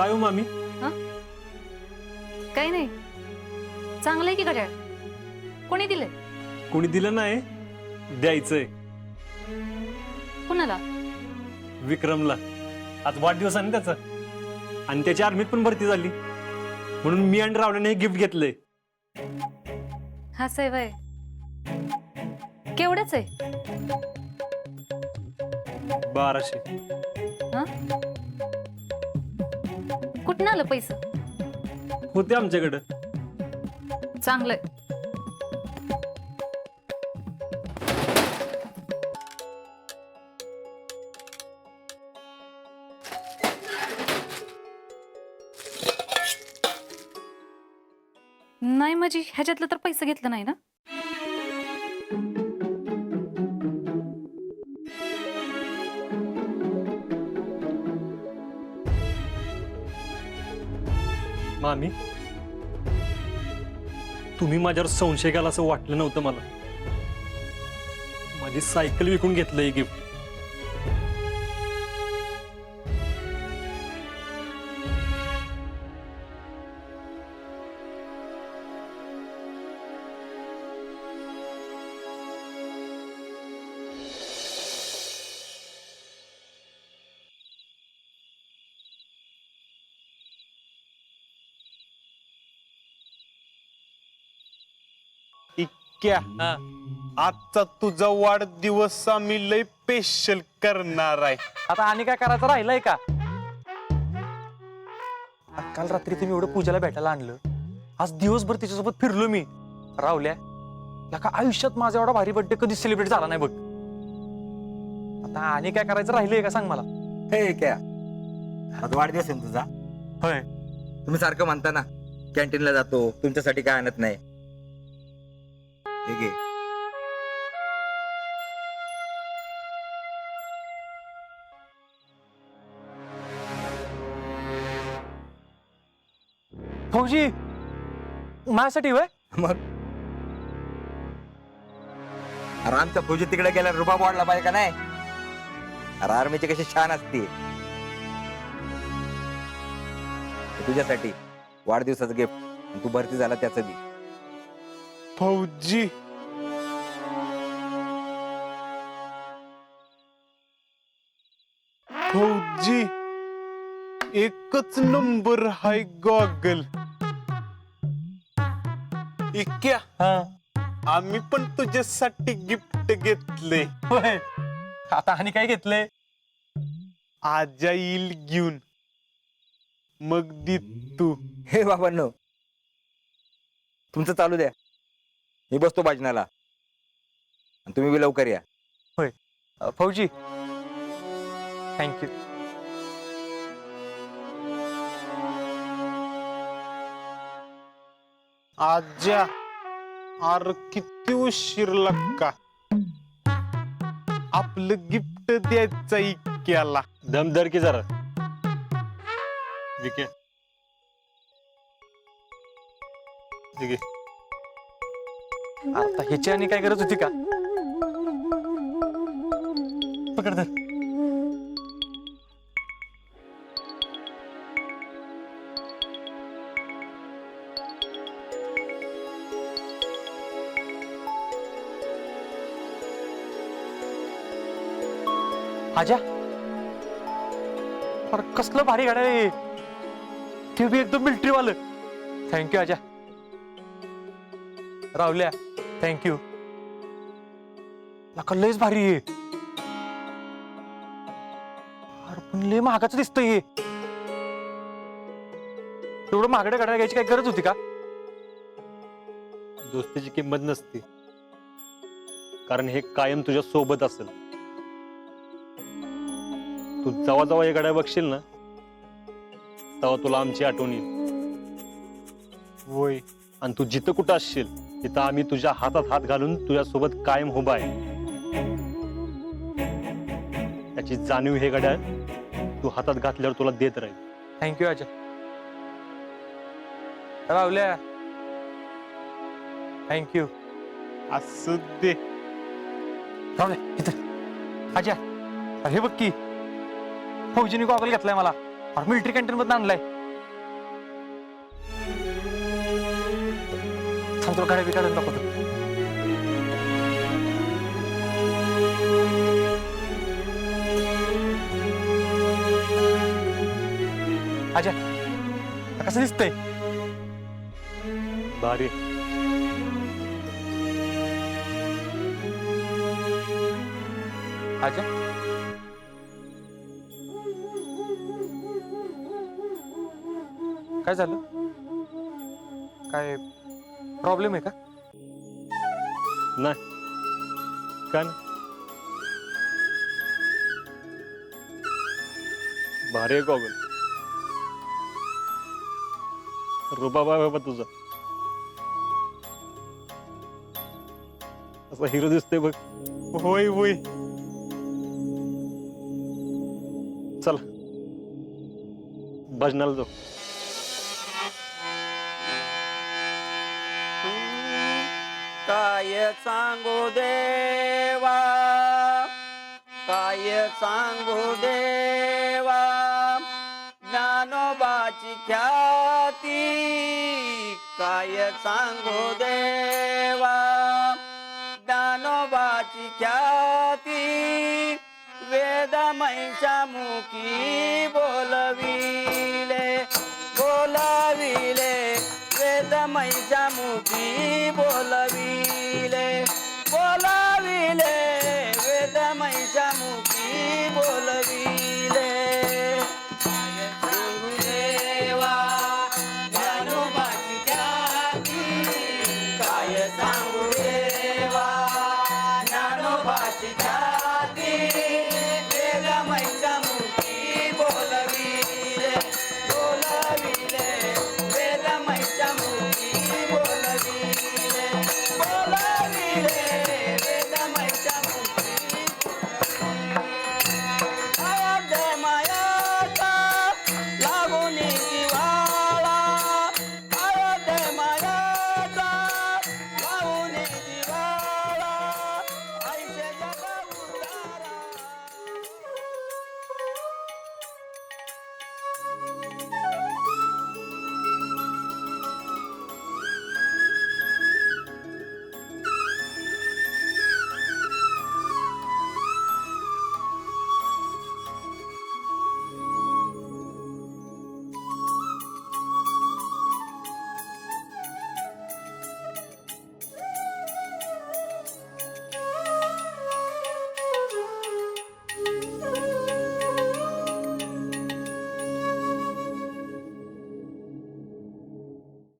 काय हो मामी? काही नाही, चांगलंय की घड्याळ. कोणी दिलंय? कोणी दिलं नाही, द्यायचंय. कुणाला? विक्रमला. आज वाढदिवस आहे ना त्याचा, आणि त्याची आर्मीत पण भरती झाली, म्हणून मी आणि रावण्याने हे गिफ्ट घेतलंय. हा वय केवढंच आहे? 1200. हा, कुठं आलं पैसे? होते आमच्याकडं. चांगलंय. नाही म्हणजे ह्याच्यातलं तर पैसे घेतलं नाही ना? मामी, तुम्ही माझ्यावर संशय घाला असं वाटलं नव्हतं मला. माझी सायकल विकून घेतलं हे गिफ्ट. इक्या, आजचा तुझा वाढदिवस आम्ही लय स्पेशल करणार आहे. आता आणि काय करायचं राहिलंय का? काल रात्री तुम्ही एवढं पूजाला भेटायला आणलं, आज दिवसभर तिच्यासोबत फिरलो मी. रावल्या का आयुष्यात माझा एवढा भारी बर्थडे कधी सेलिब्रेट झाला नाही बघ. आता आणि काय करायचं राहिलंय का सांग मला. हे क्या आज वाढदिवस आहे ना तुझा? होय. तुम्ही सारखं म्हणता ना कॅन्टीनला जातो, तुमच्यासाठी काय आणत नाही. ठीक आहे. फौजी माझ्यासाठी होय? मग अरे आमचा फौजी तिकडे गेला रुबाब वाढला पाहिजे का नाही? अरे आर्मीची कशी छान असते. तुझ्यासाठी वाढदिवसाचं गिफ्ट, तू भरती झाला त्याचं बी. फौजी, फौजी एकच नंबर हाय गॉगल. इक्या, आम्ही पण तुझ्यासाठी गिफ्ट घेतले. होय. आता आणि काय घेतलंय? आजा येईल घेऊन, मग दे तू. हे बाबांनो, तुमचं चालू द्या, मी बसतो भाजनाला आणि तुम्ही बी लवकर या. होय. फौजी थँक्यू. आजा, अरे किती उशीर लक्का, आपलं गिफ्ट द्यायचं इक्याला. दमदर की जरा. विके, ठीक आहे. आता ह्याची आणि काय गरज होती का? पकड धर. आजा, अरे कसलं भारी गाड्या आहे. ते बी एकदम मिलिटरी वालं. थँक्यू आजा. रावल्या थँक्यू. नका लयच भारी आहे. अरे पण लय महागाचं दिसतंय हे. एवढं महागड्या गाड्या घ्यायची काय गरज होती का? दोस्तीची किंमत नसते, कारण हे कायम तुझ्या सोबत असेल. तू जेव्हा जेव्हा हे गाड्या बघशील ना, तेव्हा तुला आमची आठवण येईल. वय, आणि तू जिथं कुठं असशील तिथं आम्ही तुझ्या हातात हात घालून तुझ्यासोबत कायम उभा आहे. त्याची जाणीव हे गाड्या तू हातात घातल्यावर तुला देत राहील. थँक्यू आजा. रावल्या थँक्यू. असू दे. रावल्या इथं. आजा, अरे हे बघ की, फौजीने गॉगल घेतलाय मला. मिलिटरी कॅन्टीन मधून आणलाय. थांब तुला गाड्या बी काढून दाखवतो. अजय कसं दिसतंय? भारी. अजय काय झालं? काय प्रॉब्लेम आहे का? नाही का नाही. भारी गॉगल. रुबाबा बाबा तुझा असा हिरो दिसतोय बघ. होय होय. चला भजनाला जाऊ. काय सांगू देवा, काय सांगू देवा, ज्ञानोबाची ख्याती. काय सांगू देवा, ज्ञानोबाची ख्याती. वेद महिषा मुखी बोलविले, बोलविले. वेद महिषा मुखी बोलविले, बोलविले. वेद महिषा मुखी बोलविले.